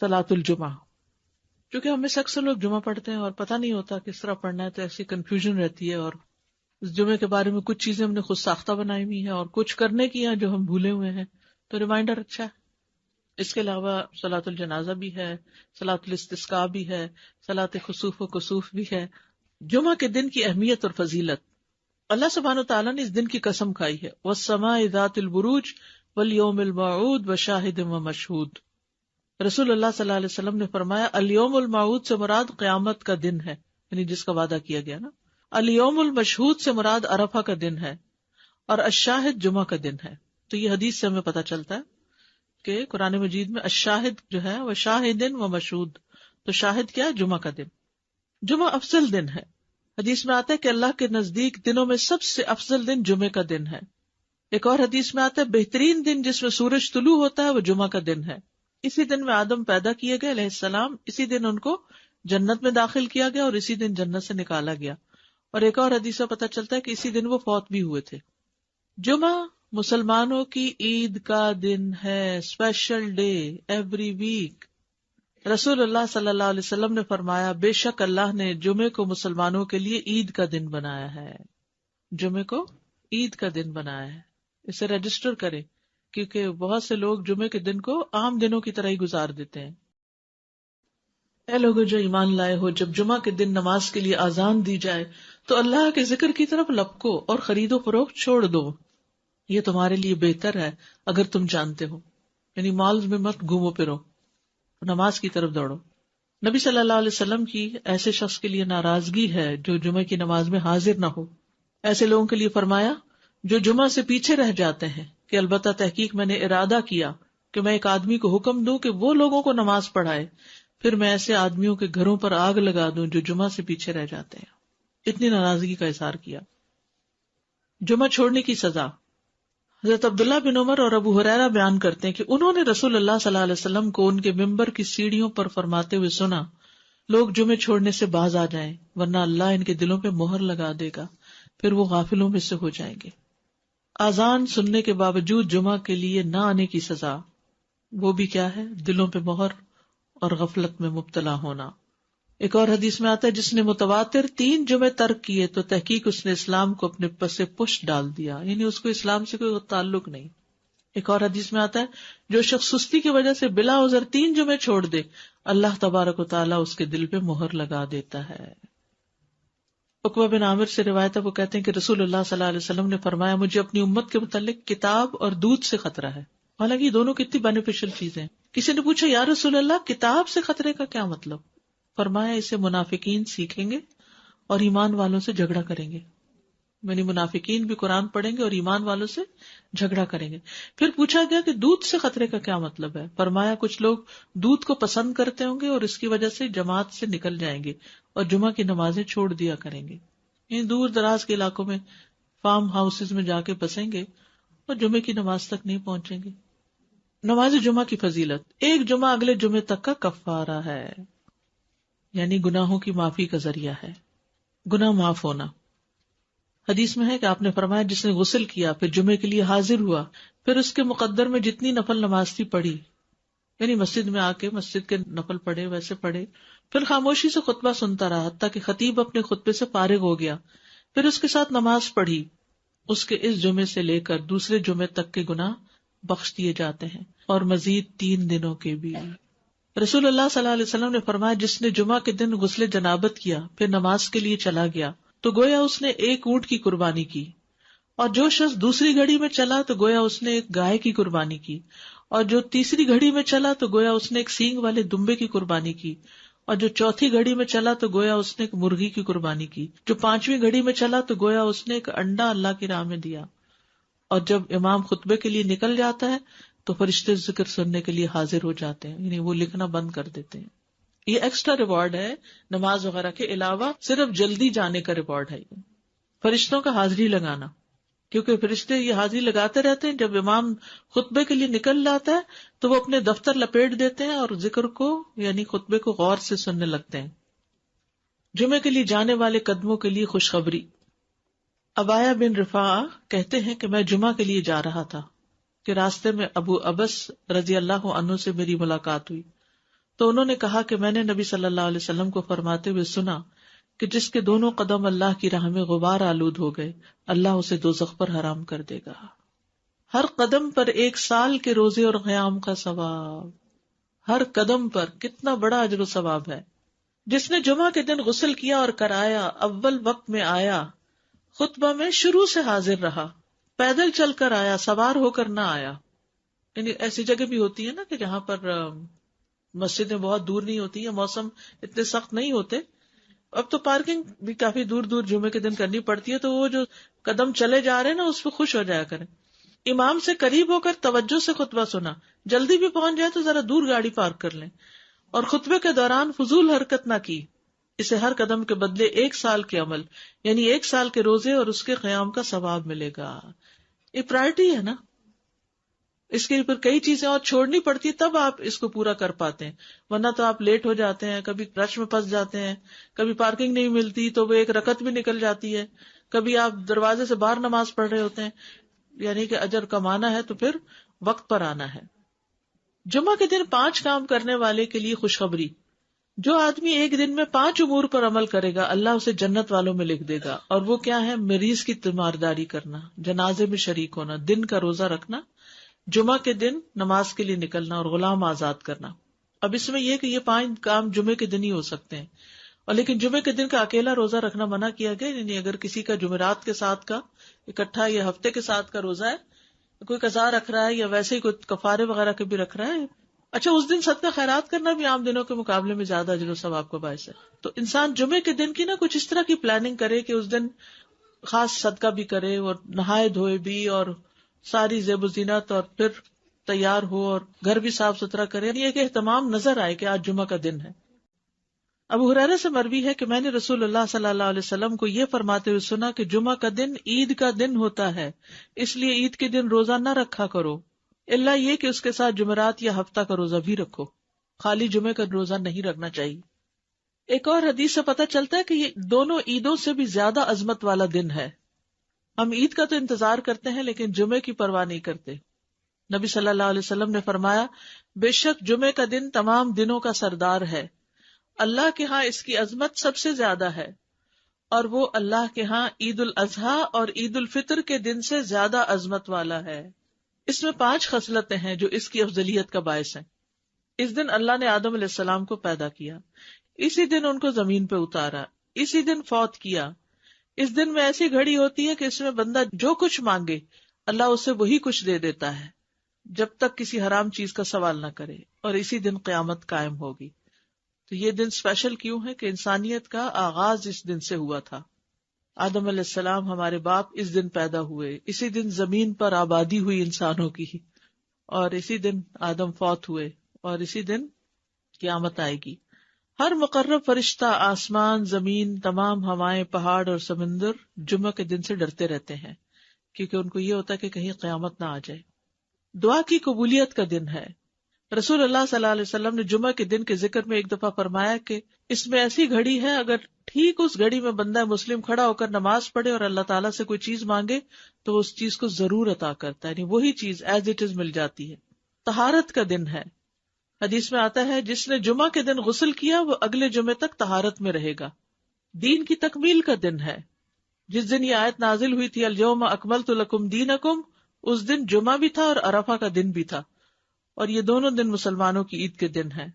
صلاۃ الجمعہ. کیونکہ ہم میں سے اکثر لوگ جمعہ پڑھتے ہیں اور پتہ نہیں ہوتا کس طرح پڑھنا ہے، تو ایسی کنفیوژن رہتی ہے، اور اس جمعے کے بارے میں کچھ چیزیں ہم نے خود ساختہ بنائی ہوئی ہیں اور کچھ کرنے کی ہیں جو ہم بھولے ہوئے ہیں، تو ریمائنڈر اچھا ہے. اس کے علاوہ صلاۃ الجنازہ بھی ہے، صلاۃ الاستسقاء بھی ہے، صلاۃ خسوف و کسوف بھی ہے. جمعہ کے دن کی اہمیت اور فضیلت. اللہ سبحانہ وتعالیٰ نے اس دن کی قسم کھائی ہے، وَالسَّمَاءِ ذَاتِ الْبُرُوجِ وَالْيَوْمِ الْمَوْعُودِ وَشَاهِدٍ وَمَشْهُودٍ. رسول اللہ صلی اللہ علیہ وسلم نے فرمایا الیوم الموعود سے مراد قیامت کا دن ہے، یعنی جس کا وعدہ کیا گیا نا. الیوم المشہود سے مراد عرفہ کا دن ہے، اور الشاہد جمعہ کا دن ہے. تو یہ حدیث سے ہمیں پتہ چلتا ہے کہ قرآن مجید میں الشاہد جو ہے وہ شاہدن و مشہود، تو شاہد کیا ہے؟ جمعہ کا دن. جمعہ افضل دن ہے. حدیث میں آتا ہے کہ اللہ کے نزدیک دنوں میں سب سے افضل دن جمعے کا دن ہے. ایک اور حدیث میں آتا ہے بہترین دن جس میں سورج طلوع ہوتا ہے وہ جمعہ کا دن ہے. اسی دن میں آدم پیدا کیے گئے علیہ السلام، اسی دن ان کو جنت میں داخل کیا گیا اور اسی دن جنت سے نکالا گیا. اور ایک اور حدیث سے پتہ چلتا ہے کہ اسی دن وہ فوت بھی ہوئے تھے. جمعہ مسلمانوں کی عید کا دن ہے، اسپیشل ڈے ایوری ویک. رسول اللہ صلی اللہ علیہ وسلم نے فرمایا بے شک اللہ نے جمعے کو مسلمانوں کے لیے عید کا دن بنایا ہے. جمعے کو عید کا دن بنایا ہے، اسے رجسٹر کریں، کیونکہ بہت سے لوگ جمعے کے دن کو عام دنوں کی طرح ہی گزار دیتے ہیں. اے لوگوں جو ایمان لائے ہو، جب جمعہ کے دن نماز کے لیے اذان دی جائے تو اللہ کے ذکر کی طرف لپکو اور خرید و فروخت چھوڑ دو، یہ تمہارے لیے بہتر ہے اگر تم جانتے ہو. یعنی مالز میں مت گھومو پھرو، نماز کی طرف دوڑو. نبی صلی اللہ علیہ وسلم کی ایسے شخص کے لیے ناراضگی ہے جو جمعہ کی نماز میں حاضر نہ ہو. ایسے لوگوں کے لیے فرمایا جو جمعہ سے پیچھے رہ جاتے ہیں کہ البتہ تحقیق میں نے ارادہ کیا کہ میں ایک آدمی کو حکم دوں کہ وہ لوگوں کو نماز پڑھائے، پھر میں ایسے آدمیوں کے گھروں پر آگ لگا دوں جو جمعہ سے پیچھے رہ جاتے ہیں. اتنی ناراضگی کا اظہار کیا. جمعہ چھوڑنے کی سزا. حضرت عبداللہ بن عمر اور ابو ہریرہ بیان کرتے ہیں کہ انہوں نے رسول اللہ صلی اللہ علیہ وسلم کو ان کے ممبر کی سیڑھیوں پر فرماتے ہوئے سنا، لوگ جمعے چھوڑنے سے باز آ جائیں ورنہ اللہ ان کے دلوں پہ مہر لگا دے گا، پھر وہ غافلوں میں سے ہو جائیں گے. اذان سننے کے باوجود جمعہ کے لیے نہ آنے کی سزا، وہ بھی کیا ہے؟ دلوں پہ مہر اور غفلت میں مبتلا ہونا. ایک اور حدیث میں آتا ہے جس نے متواتر 3 جمعے ترک کیے تو تحقیق اس نے اسلام کو اپنے پس پشت ڈال دیا، یعنی اس کو اسلام سے کوئی تعلق نہیں. ایک اور حدیث میں آتا ہے جو شخص سستی کی وجہ سے بلا عذر 3 جمعے چھوڑ دے اللہ تبارک و تعالیٰ اس کے دل پہ مہر لگا دیتا ہے. عقبہ بن عامر سے روایت ہے، وہ کہتے ہیں کہ رسول اللہ صلی اللہ علیہ وسلم نے فرمایا مجھے اپنی امت کے متعلق کتاب اور دودھ سے خطرہ ہے. حالانکہ یہ دونوں کتنی بینیفیشل چیزیں ہیں. کسی نے پوچھا یا رسول اللہ کتاب سے خطرے کا کیا مطلب؟ فرمایا اسے منافقین سیکھیں گے اور ایمان والوں سے جھگڑا کریں گے، یعنی منافقین بھی قرآن پڑھیں گے اور ایمان والوں سے جھگڑا کریں گے. پھر پوچھا گیا کہ دودھ سے خطرے کا کیا مطلب ہے؟ فرمایا کچھ لوگ دودھ کو پسند کرتے ہوں گے اور اس کی وجہ سے جماعت سے نکل جائیں گے اور جمعہ کی نمازیں چھوڑ دیا کریں گے. یعنی دور دراز کے علاقوں میں فارم ہاؤسز میں جا کے بسیں گے اور جمعے کی نماز تک نہیں پہنچیں گے. نماز جمعہ کی فضیلت. ایک جمعہ اگلے جمعے تک کا کفارہ ہے، یعنی گناہوں کی معافی کا ذریعہ ہے، گناہ معاف ہونا. حدیث میں ہے کہ آپ نے فرمایا جس نے غسل کیا پھر جمعے کے لیے حاضر ہوا، پھر اس کے مقدر میں جتنی نفل نماز تھی پڑھی، یعنی مسجد میں آ کے مسجد کے نفل پڑھے ویسے پڑھے، پھر خاموشی سے خطبہ سنتا رہا حتیٰ کہ خطیب اپنے خطبے سے فارغ ہو گیا، پھر اس کے ساتھ نماز پڑھی، اس کے اس جمعے سے لے کر دوسرے جمعے تک کے گناہ بخش دیے جاتے ہیں اور مزید 3 دنوں کے بھی. رسول اللہ صلی اللہ علیہ وسلم نے فرمایا جس نے جمعہ کے دن غسل جنابت کیا پھر نماز کے لیے چلا گیا تو گویا اس نے ایک اونٹ کی قربانی کی، اور جو شخص دوسری گھڑی میں چلا تو گویا اس نے ایک گائے کی قربانی کی، اور جو تیسری گھڑی میں چلا تو گویا اس نے ایک سینگ والے دمبے کی قربانی کی، اور جو چوتھی گھڑی میں چلا تو گویا اس نے ایک مرغی کی قربانی کی، جو 5ویں گھڑی میں چلا تو گویا اس نے ایک انڈا اللہ کی راہ میں دیا. اور جب امام خطبے کے لیے نکل جاتا ہے تو فرشتے ذکر سننے کے لیے حاضر ہو جاتے ہیں، یعنی وہ لکھنا بند کر دیتے ہیں. یہ ایکسٹرا ریوارڈ ہے نماز وغیرہ کے علاوہ، صرف جلدی جانے کا ریوارڈ ہے یہ فرشتوں کا حاضری لگانا، کیونکہ فرشتے یہ حاضری لگاتے رہتے ہیں. جب امام خطبے کے لیے نکل جاتا ہے تو وہ اپنے دفتر لپیٹ دیتے ہیں اور ذکر کو یعنی خطبے کو غور سے سننے لگتے ہیں. جمعے کے لیے جانے والے قدموں کے لیے خوشخبری. ابایا بن رفاع کہتے ہیں کہ میں جمعہ کے لیے جا رہا تھا کہ راستے میں ابو ابس رضی اللہ عنہ سے میری ملاقات ہوئی. تو انہوں نے کہا کہ میں نے نبی صلی اللہ علیہ وسلم کو فرماتے ہوئے سنا کہ جس کے دونوں قدم اللہ کی راہ میں غبار آلود ہو گئے اللہ اسے دوزخ پر حرام کر دے گا. ہر قدم پر 1 سال کے روزے اور قیام کا ثواب. ہر قدم پر کتنا بڑا اجر و ثواب ہے. جس نے جمعہ کے دن غسل کیا اور کرایا، اول وقت میں آیا، خطبہ میں شروع سے حاضر رہا، پیدل چل کر آیا، سوار ہو کر نہ آیا. یعنی ایسی جگہ بھی ہوتی ہے نا کہ جہاں پر مسجدیں بہت دور نہیں ہوتی ہیں، موسم اتنے سخت نہیں ہوتے. اب تو پارکنگ بھی کافی دور دور جمعے کے دن کرنی پڑتی ہے، تو وہ جو قدم چلے جا رہے ہیں نا اس پہ خوش ہو جایا کریں. امام سے قریب ہو کر توجہ سے خطبہ سنا، جلدی بھی پہنچ جائے تو ذرا دور گاڑی پارک کر لیں، اور خطبے کے دوران فضول حرکت نہ کی. اسے ہر قدم کے بدلے 1 سال کے عمل یعنی 1 سال کے روزے اور اس کے قیام کا ثواب ملے گا. یہ پرائرٹی ہے نا، اس کے اوپر کئی چیزیں اور چھوڑنی پڑتی ہے تب آپ اس کو پورا کر پاتے ہیں، ورنہ تو آپ لیٹ ہو جاتے ہیں، کبھی رش میں پھنس جاتے ہیں، کبھی پارکنگ نہیں ملتی تو وہ 1 رکعت بھی نکل جاتی ہے، کبھی آپ دروازے سے باہر نماز پڑھ رہے ہوتے ہیں. یعنی کہ اجر کمانا ہے تو پھر وقت پر آنا ہے. جمعہ کے دن 5 کام کرنے والے کے لیے خوشخبری. جو آدمی ایک دن میں 5 امور پر عمل کرے گا اللہ اسے جنت والوں میں لکھ دے گا. اور وہ کیا ہے؟ مریض کی تیمارداری کرنا، جنازے میں شریک ہونا، دن کا روزہ رکھنا، جمعہ کے دن نماز کے لیے نکلنا، اور غلام آزاد کرنا. اب اس میں یہ کہ یہ 5 کام جمعے کے دن ہی ہو سکتے ہیں، اور لیکن جمعے کے دن کا اکیلا روزہ رکھنا منع کیا گیا. یعنی اگر کسی کا جمعرات کے ساتھ کا اکٹھا یا ہفتے کے ساتھ کا روزہ ہے، کوئی قضا رکھ رہا ہے یا ویسے ہی کوئی کفارے وغیرہ کے بھی رکھ رہا ہے، اچھا اس دن صدقہ خیرات کرنا بھی عام دنوں کے مقابلے میں زیادہ اجر و ثواب کا باعث ہے. تو انسان جمعے کے دن کی نا کچھ اس طرح کی پلاننگ کرے کہ اس دن خاص صدقہ بھی کرے اور نہائے دھوئے بھی اور ساری زیب و زینت اور پھر تیار ہو اور گھر بھی صاف ستھرا کرے. یہ کہ اہتمام نظر آئے کہ آج جمعہ کا دن ہے. ابو ہریرہ سے مروی ہے کہ میں نے رسول اللہ صلی اللہ علیہ وسلم کو یہ فرماتے ہوئے سنا کہ جمعہ کا دن عید کا دن ہوتا ہے، اس لیے عید کے دن روزہ نہ رکھا کرو، الا یہ کہ اس کے ساتھ جمعرات یا ہفتہ کا روزہ بھی رکھو، خالی جمعے کا روزہ نہیں رکھنا چاہیے. ایک اور حدیث سے پتہ چلتا ہے کہ یہ دونوں عیدوں سے بھی زیادہ عظمت والا دن ہے. ہم عید کا تو انتظار کرتے ہیں لیکن جمعے کی پرواہ نہیں کرتے. نبی صلی اللہ علیہ وسلم نے فرمایا، بے شک جمعے کا دن تمام دنوں کا سردار ہے، اللہ کے ہاں اس کی عظمت سب سے زیادہ ہے، اور وہ اللہ کے ہاں عید الاضحیٰ اور عید الفطر کے دن سے زیادہ عظمت والا ہے. اس میں 5 خصلتیں ہیں جو اس کی افضلیت کا باعث ہیں. اس دن اللہ نے آدم علیہ السلام کو پیدا کیا، اسی دن ان کو زمین پہ اتارا، اسی دن فوت کیا. اس دن میں ایسی گھڑی ہوتی ہے کہ اس میں بندہ جو کچھ مانگے اللہ اسے وہی کچھ دے دیتا ہے جب تک کسی حرام چیز کا سوال نہ کرے، اور اسی دن قیامت قائم ہوگی. تو یہ دن اسپیشل کیوں ہے کہ انسانیت کا آغاز اس دن سے ہوا تھا. آدم علیہ السلام ہمارے باپ اس دن پیدا ہوئے، اسی دن زمین پر آبادی ہوئی انسانوں کی، اور اسی دن آدم فوت ہوئے، اور اسی دن قیامت آئے گی. ہر مقرب فرشتہ، آسمان، زمین، تمام ہوائیں، پہاڑ اور سمندر جمعہ کے دن سے ڈرتے رہتے ہیں، کیونکہ ان کو یہ ہوتا ہے کہ کہیں قیامت نہ آ جائے. دعا کی قبولیت کا دن ہے. رسول اللہ صلی اللہ علیہ وسلم نے جمعہ کے دن کے ذکر میں ایک دفعہ فرمایا کہ اس میں ایسی گھڑی ہے، اگر ٹھیک اس گھڑی میں بندہ مسلم کھڑا ہو کر نماز پڑھے اور اللہ تعالیٰ سے کوئی چیز مانگے تو وہ اس چیز کو ضرور عطا کرتا ہے، یعنی وہی چیز ایز اٹ از مل جاتی ہے. طہارت کا دن ہے. حدیث میں آتا ہے جس نے جمعہ کے دن غسل کیا وہ اگلے جمعے تک طہارت میں رہے گا. دین کی تکمیل کا دن ہے. جس دن یہ آیت نازل ہوئی تھی الیوم اکملت لکم دینکم، اس دن جمعہ بھی تھا اور عرفہ کا دن بھی تھا، اور یہ دونوں دن مسلمانوں کی عید کے دن ہیں.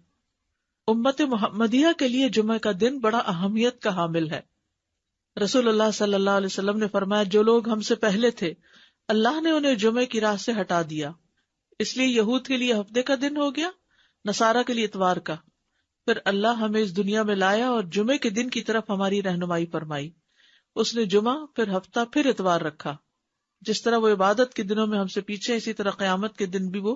امت محمدیہ کے لیے جمعہ کا دن بڑا اہمیت کا حامل ہے. رسول اللہ صلی اللہ علیہ وسلم نے فرمایا جو لوگ ہم سے پہلے تھے اللہ نے انہیں جمعے کی راہ سے ہٹا دیا، اس لیے یہود کے لیے ہفتے کا دن ہو گیا، نصارہ کے لیے اتوار کا. پھر اللہ ہمیں اس دنیا میں لایا اور جمعے کے دن کی طرف ہماری رہنمائی فرمائی. اس نے جمعہ، پھر ہفتہ، پھر اتوار رکھا. جس طرح وہ عبادت کے دنوں میں ہم سے پیچھے، اسی طرح قیامت کے دن بھی وہ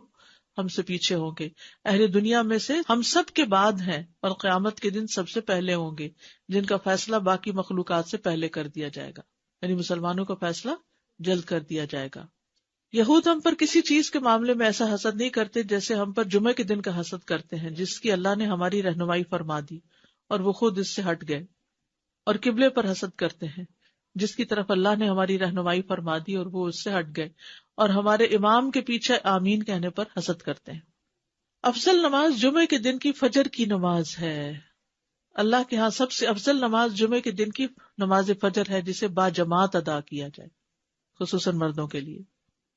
ہم سے پیچھے ہوں گے. اہل دنیا میں سے ہم سب کے بعد ہیں اور قیامت کے دن سب سے پہلے ہوں گے، جن کا فیصلہ باقی مخلوقات سے پہلے کر دیا جائے گا. یعنی مسلمانوں کا فیصلہ جلد کر دیا جائے گا. یہود ہم پر کسی چیز کے معاملے میں ایسا حسد نہیں کرتے جیسے ہم پر جمعے کے دن کا حسد کرتے ہیں، جس کی اللہ نے ہماری رہنمائی فرما دی اور وہ خود اس سے ہٹ گئے. اور قبلے پر حسد کرتے ہیں جس کی طرف اللہ نے ہماری رہنمائی فرما دی اور وہ اس سے ہٹ گئے. اور ہمارے امام کے پیچھے آمین کہنے پر حسد کرتے ہیں. افضل نماز جمعے کے دن کی فجر کی نماز ہے. اللہ کے ہاں سب سے افضل نماز جمعے کے دن کی نماز فجر ہے، جسے با جماعت ادا کیا جائے، خصوصاً مردوں کے لیے.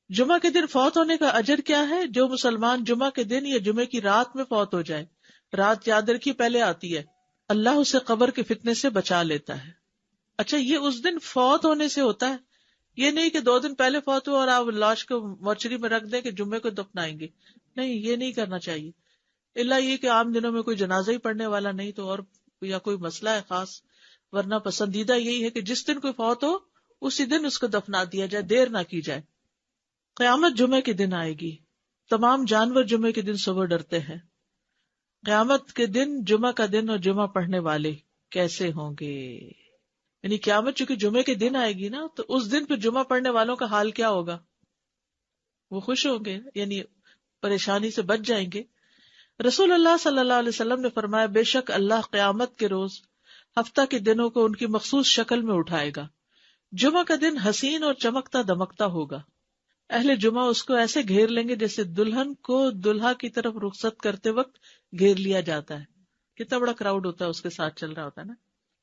جمعہ کے دن فوت ہونے کا اجر کیا ہے؟ جو مسلمان جمعہ کے دن یا جمعے کی رات میں فوت ہو جائے، رات یاد رکھیے پہلے آتی ہے، اللہ اسے قبر کے فتنے سے بچا لیتا ہے. اچھا، یہ اس دن فوت ہونے سے ہوتا ہے، یہ نہیں کہ 2 دن پہلے فوت ہوا اور آپ لاش کو مورچری میں رکھ دیں کہ جمعے کو دفنائیں گے. نہیں، یہ نہیں کرنا چاہیے، الا یہ کہ عام دنوں میں کوئی جنازہ ہی پڑھنے والا نہیں تو، اور یا کوئی مسئلہ ہے خاص، ورنہ پسندیدہ یہی ہے کہ جس دن کوئی فوت ہو اسی دن اس کو دفنا دیا جائے، دیر نہ کی جائے. قیامت جمعے کے دن آئے گی. تمام جانور جمعے کے دن صبح ڈرتے ہیں. قیامت کے دن جمعہ کا دن اور جمعہ پڑھنے والے کیسے ہوں گے؟ یعنی قیامت چونکہ جمعے کے دن آئے گی نا، تو اس دن پھر جمعہ پڑھنے والوں کا حال کیا ہوگا؟ وہ خوش ہوں گے، یعنی پریشانی سے بچ جائیں گے. رسول اللہ صلی اللہ علیہ وسلم نے فرمایا، بے شک اللہ قیامت کے روز ہفتہ کے دنوں کو ان کی مخصوص شکل میں اٹھائے گا. جمعہ کا دن حسین اور چمکتا دمکتا ہوگا. اہل جمعہ اس کو ایسے گھیر لیں گے جیسے دلہن کو دلہا کی طرف رخصت کرتے وقت گھیر لیا جاتا ہے. کتنا بڑا کراؤڈ ہوتا ہے اس کے ساتھ چل رہا ہوتا ہے نا.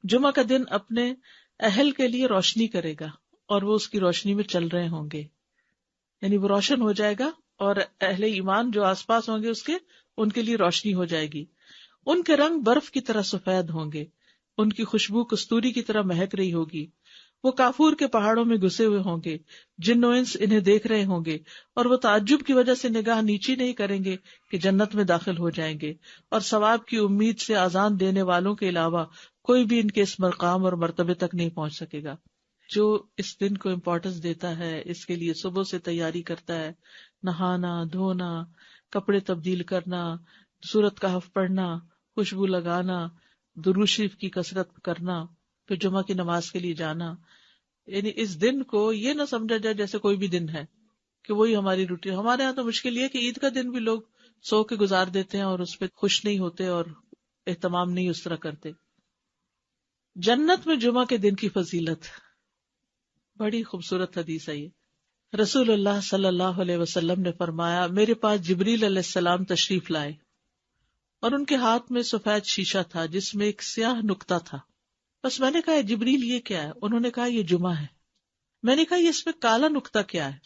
جمعہ کا دن اپنے اہل کے لیے روشنی کرے گا اور وہ اس کی روشنی میں چل رہے ہوں گے، یعنی وہ روشن ہو جائے گا اور اہل ایمان جو آس پاس ہوں گے اس کے، ان کے لیے روشنی ہو جائے گی. ان کے رنگ برف کی طرح سفید ہوں گے، ان کی خوشبو کستوری کی طرح مہک رہی ہوگی. وہ کافور کے پہاڑوں میں گھسے ہوئے ہوں گے، جن و انس انہیں دیکھ رہے ہوں گے، اور وہ تعجب کی وجہ سے نگاہ نیچی نہیں کریں گے کہ جنت میں داخل ہو جائیں گے. اور ثواب کی امید سے آذان دینے والوں کے علاوہ کوئی بھی ان کے اس مقام اور مرتبے تک نہیں پہنچ سکے گا. جو اس دن کو امپورٹنس دیتا ہے، اس کے لیے صبح سے تیاری کرتا ہے، نہانا دھونا، کپڑے تبدیل کرنا، سورت کہف پڑھنا، خوشبو لگانا، درود شریف کی کثرت کرنا، پھر جمعہ کی نماز کے لیے جانا. یعنی اس دن کو یہ نہ سمجھا جائے جیسے کوئی بھی دن ہے کہ وہی ہماری روٹین. ہمارے ہاں تو مشکل یہ کہ عید کا دن بھی لوگ سو کے گزار دیتے ہیں اور اس پہ خوش نہیں ہوتے اور اہتمام نہیں اس طرح کرتے. جنت میں جمعہ کے دن کی فضیلت، بڑی خوبصورت حدیث ہے یہ. رسول اللہ صلی اللہ علیہ وسلم نے فرمایا، میرے پاس جبریل علیہ السلام تشریف لائے اور ان کے ہاتھ میں سفید شیشہ تھا جس میں ایک سیاہ نقطہ تھا. بس میں نے کہا جبریل یہ کیا ہے؟ انہوں نے کہا یہ جمعہ ہے. میں نے کہا یہ اس میں کالا نقطہ کیا ہے؟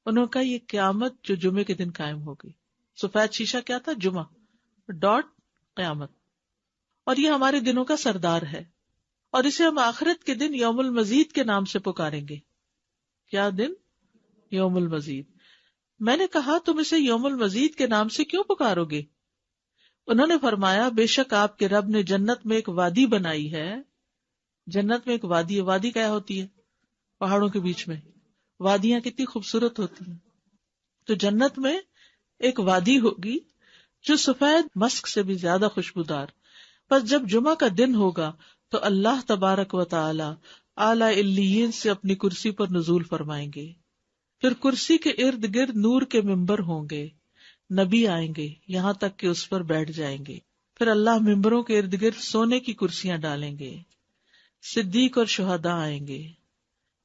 انہوں نے کہا یہ قیامت جو جمعے کے دن قائم ہوگی. سفید شیشہ کیا تھا؟ جمعہ، ڈاٹ قیامت. اور یہ ہمارے دنوں کا سردار ہے اور اسے ہم آخرت کے دن یوم المزید کے نام سے پکاریں گے. کیا دن؟ یوم المزید. میں نے کہا تم اسے یوم المزید کے نام سے کیوں پکارو گے؟ انہوں نے فرمایا، بے شک آپ کے رب نے جنت میں ایک وادی بنائی ہے. جنت میں ایک وادی ہے. وادی کیا ہوتی ہے؟ پہاڑوں کے بیچ میں. وادیاں کتنی خوبصورت ہوتی ہیں. تو جنت میں ایک وادی ہوگی جو سفید مسک سے بھی زیادہ خوشبودار. پس جب جمعہ کا دن ہوگا تو اللہ تبارک و تعالی اعلیٰ علیین سے اپنی کرسی پر نزول فرمائیں گے. پھر کرسی کے ارد گرد نور کے ممبر ہوں گے. نبی آئیں گے یہاں تک کہ اس پر بیٹھ جائیں گے. پھر اللہ ممبروں کے ارد گرد سونے کی کرسیاں ڈالیں گے. صدیق اور شہداء آئیں گے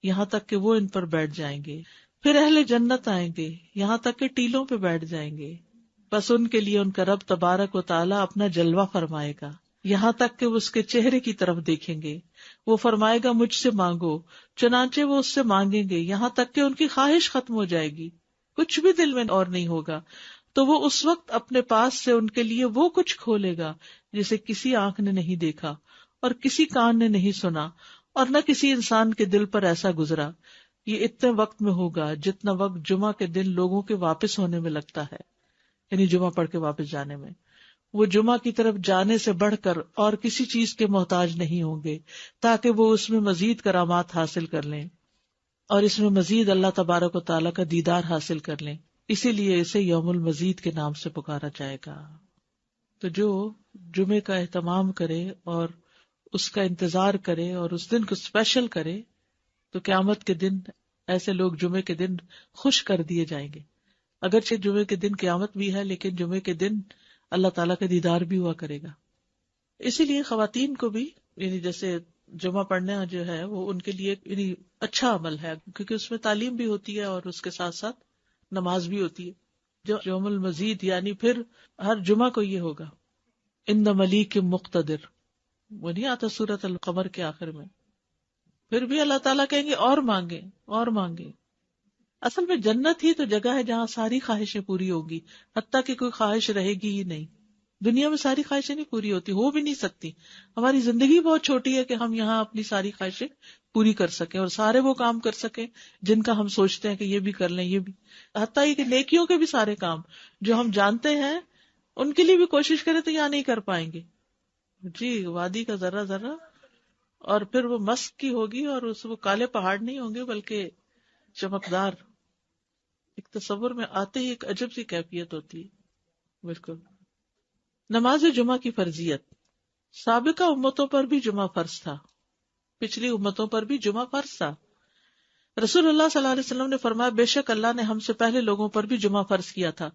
یہاں تک کہ وہ ان پر بیٹھ جائیں گے. پھر اہل جنت آئیں گے یہاں تک کہ ٹیلوں پہ بیٹھ جائیں گے. بس ان کے لیے ان کا رب تبارک و تعالیٰ اپنا جلوہ فرمائے گا یہاں تک کہ وہ اس کے چہرے کی طرف دیکھیں گے. وہ فرمائے گا مجھ سے مانگو، چنانچہ وہ اس سے مانگیں گے یہاں تک کہ ان کی خواہش ختم ہو جائے گی، کچھ بھی دل میں اور نہیں ہوگا. تو وہ اس وقت اپنے پاس سے ان کے لیے وہ کچھ کھولے گا جسے کسی آنکھ نے نہیں دیکھا اور کسی کان نے نہیں سنا اور نہ کسی انسان کے دل پر ایسا گزرا. یہ اتنے وقت میں ہوگا جتنا وقت جمعہ کے دن لوگوں کے واپس ہونے میں لگتا ہے، یعنی جمعہ پڑھ کے واپس جانے میں. وہ جمعہ کی طرف جانے سے بڑھ کر اور کسی چیز کے محتاج نہیں ہوں گے تاکہ وہ اس میں مزید کرامات حاصل کر لیں اور اس میں مزید اللہ تبارک و تعالیٰ کا دیدار حاصل کر لیں. اسی لیے اسے یوم المزید کے نام سے پکارا جائے گا. تو جو جمعے کا اہتمام کرے اور اس کا انتظار کرے اور اس دن کو اسپیشل کرے تو قیامت کے دن ایسے لوگ جمعے کے دن خوش کر دیے جائیں گے. اگرچہ جمعے کے دن قیامت بھی ہے لیکن جمعے کے دن اللہ تعالیٰ کا دیدار بھی ہوا کرے گا. اسی لیے خواتین کو بھی یعنی جیسے جمعہ پڑھنا جو ہے وہ ان کے لیے یعنی اچھا عمل ہے کیونکہ اس میں تعلیم بھی ہوتی ہے اور اس کے ساتھ ساتھ نماز بھی ہوتی ہے. جو یوم المزید یعنی پھر ہر جمعہ کو یہ ہوگا ان ملیک مقتدر، وہ نہیں آتا سورۃ القمر کے آخر میں، پھر بھی اللہ تعالیٰ کہیں گے اور مانگے اور مانگے. اصل میں جنت ہی تو جگہ ہے جہاں ساری خواہشیں پوری ہوگی، حتیٰ کہ کوئی خواہش رہے گی ہی نہیں. دنیا میں ساری خواہشیں نہیں پوری ہوتی، ہو بھی نہیں سکتی. ہماری زندگی بہت چھوٹی ہے کہ ہم یہاں اپنی ساری خواہشیں پوری کر سکیں اور سارے وہ کام کر سکیں جن کا ہم سوچتے ہیں کہ یہ بھی کر لیں، یہ بھی، حتیٰ کہ نیکیوں کے بھی سارے کام جو ہم جانتے ہیں ان کے لیے بھی کوشش کریں تو یہاں نہیں کر پائیں گے. جی وادی کا ذرہ ذرہ، اور پھر وہ مسک کی ہوگی اور وہ کالے پہاڑ نہیں ہوں گے بلکہ چمکدار. ایک تصور میں آتے ہی ایک عجب سی کیفیت ہوتی ہے. بالکل. نماز جمعہ کی فرضیت. سابقہ امتوں پر بھی جمعہ فرض تھا، پچھلی امتوں پر بھی جمعہ فرض تھا. رسول اللہ صلی اللہ علیہ وسلم نے فرمایا بے شک اللہ نے ہم سے پہلے لوگوں پر بھی جمعہ فرض کیا تھا،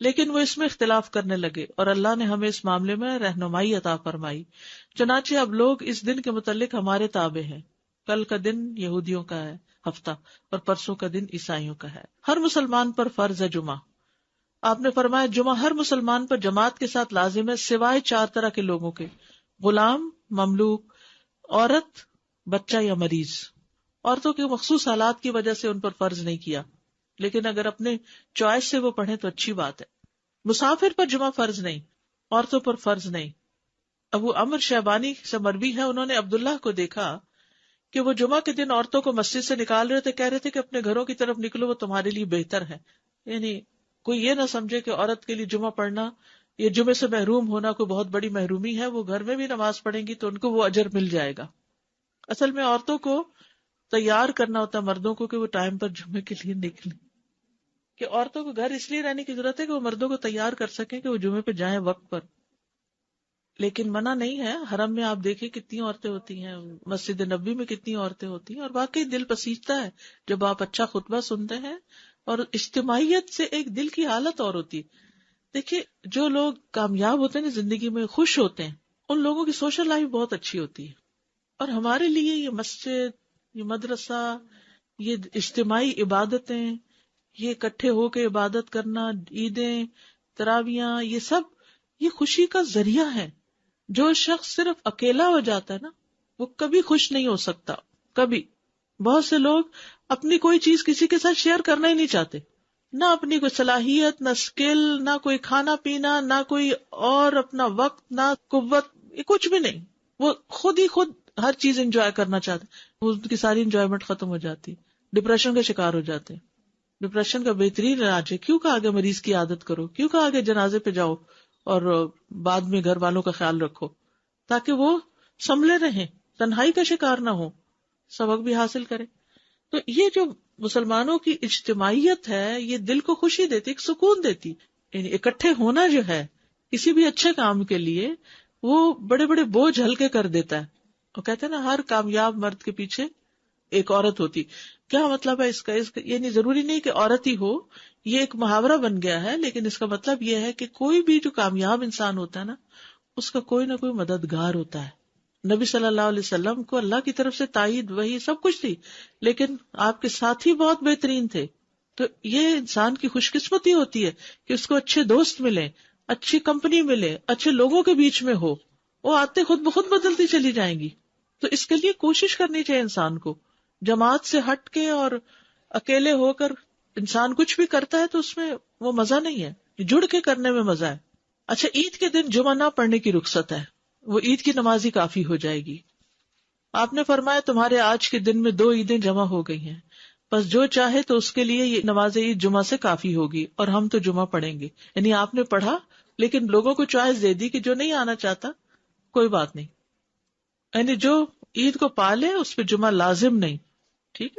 لیکن وہ اس میں اختلاف کرنے لگے اور اللہ نے ہمیں اس معاملے میں رہنمائی عطا فرمائی. چنانچہ اب لوگ اس دن کے متعلق ہمارے تابع ہیں. کل کا دن یہودیوں کا ہے ہفتہ، اور پرسوں کا دن عیسائیوں کا ہے. ہر مسلمان پر فرض ہے جمعہ. آپ نے فرمایا جمعہ ہر مسلمان پر جماعت کے ساتھ لازم ہے سوائے 4 طرح کے لوگوں کے: غلام، مملوک، عورت، بچہ یا مریض. عورتوں کے مخصوص حالات کی وجہ سے ان پر فرض نہیں کیا، لیکن اگر اپنے چوائس سے وہ پڑھیں تو اچھی بات ہے. مسافر پر جمعہ فرض نہیں، عورتوں پر فرض نہیں. ابو عمر شیبانی سے مروی ہے، انہوں نے عبداللہ کو دیکھا کہ وہ جمعہ کے دن عورتوں کو مسجد سے نکال رہے تھے، کہہ رہے تھے کہ اپنے گھروں کی طرف نکلو، وہ تمہارے لیے بہتر ہے. یعنی کوئی یہ نہ سمجھے کہ عورت کے لیے جمعہ پڑھنا یا جمعے سے محروم ہونا کوئی بہت بڑی محرومی ہے. وہ گھر میں بھی نماز پڑھیں گی تو ان کو وہ اجر مل جائے گا. اصل میں عورتوں کو تیار کرنا ہوتا ہے مردوں کو کہ وہ ٹائم پر جمعے کے لیے نکلیں. کہ عورتوں کو گھر اس لیے رہنے کی ضرورت ہے کہ وہ مردوں کو تیار کر سکیں کہ وہ جمعے پہ جائیں وقت پر. لیکن منع نہیں ہے. حرم میں آپ دیکھیں کتنی عورتیں ہوتی ہیں، مسجد نبوی میں کتنی عورتیں ہوتی ہیں، اور واقعی دل پسیجتا ہے جب آپ اچھا خطبہ سنتے ہیں. اور اجتماعیت سے ایک دل کی حالت اور ہوتی ہے. دیکھیے جو لوگ کامیاب ہوتے ہیں زندگی میں، خوش ہوتے ہیں، ان لوگوں کی سوشل لائف بہت اچھی ہوتی ہے. اور ہمارے لیے یہ مسجد، یہ مدرسہ، یہ اجتماعی عبادتیں، یہ اکٹھے ہو کے عبادت کرنا، عیدیں، تراویاں، یہ سب یہ خوشی کا ذریعہ ہے. جو شخص صرف اکیلا ہو جاتا ہے نا، وہ کبھی خوش نہیں ہو سکتا. کبھی. بہت سے لوگ اپنی کوئی چیز کسی کے ساتھ شیئر کرنا ہی نہیں چاہتے، نہ اپنی کوئی صلاحیت، نہ اسکل، نہ کوئی کھانا پینا، نہ کوئی اور اپنا وقت، نہ قوت، کچھ بھی نہیں. وہ خود ہی خود ہر چیز انجوائے کرنا چاہتے، وہ ان کی ساری انجوائمنٹ ختم ہو جاتی، ڈپریشن کا شکار ہو جاتے. ڈپریشن کا بہترین علاج ہے کیوں کہ آگے مریض کی عادت کرو، کیوں کہ آگے جنازے پہ جاؤ اور بعد میں گھر والوں کا خیال رکھو تاکہ وہ سنبھلے رہیں، تنہائی کا شکار نہ ہو، سبق بھی حاصل کرے. تو یہ جو مسلمانوں کی اجتماعیت ہے یہ دل کو خوشی دیتی، ایک سکون دیتی. یعنی اکٹھے ہونا جو ہے کسی بھی اچھے کام کے لیے وہ بڑے بڑے بوجھ ہلکے کر دیتا ہے. وہ کہتے ہیں نا ہر کامیاب مرد کے پیچھے ایک عورت ہوتی. کیا مطلب ہے اس کا یعنی ضروری نہیں کہ عورت ہی ہو، یہ ایک محاورہ بن گیا ہے، لیکن اس کا مطلب یہ ہے کہ کوئی بھی جو کامیاب انسان ہوتا ہے نا اس کا کوئی نہ کوئی مددگار ہوتا ہے. نبی صلی اللہ علیہ وسلم کو اللہ کی طرف سے تائید وحی سب کچھ تھی، لیکن آپ کے ساتھی بہت بہترین تھے. تو یہ انسان کی خوش قسمتی ہوتی ہے کہ اس کو اچھے دوست ملیں، اچھی کمپنی ملے، اچھے لوگوں کے بیچ میں ہو. وہ آتے خود بخود بدلتی چلی جائیں گی. تو اس کے لیے کوشش کرنی چاہیے انسان کو. جماعت سے ہٹ کے اور اکیلے ہو کر انسان کچھ بھی کرتا ہے تو اس میں وہ مزہ نہیں ہے، جڑ کے کرنے میں مزہ ہے. اچھا عید کے دن جمعہ نہ پڑھنے کی رخصت ہے، وہ عید کی نماز ہی کافی ہو جائے گی. آپ نے فرمایا تمہارے آج کے دن میں 2 عیدیں جمع ہو گئی ہیں، بس جو چاہے تو اس کے لیے یہ نماز عید جمعہ سے کافی ہوگی اور ہم تو جمعہ پڑھیں گے. یعنی آپ نے پڑھا لیکن لوگوں کو چوائس دے دی کہ جو نہیں آنا چاہتا کوئی بات نہیں. یعنی جو عید کو پالے اس پہ جمعہ لازم نہیں. ٹھیک ہے.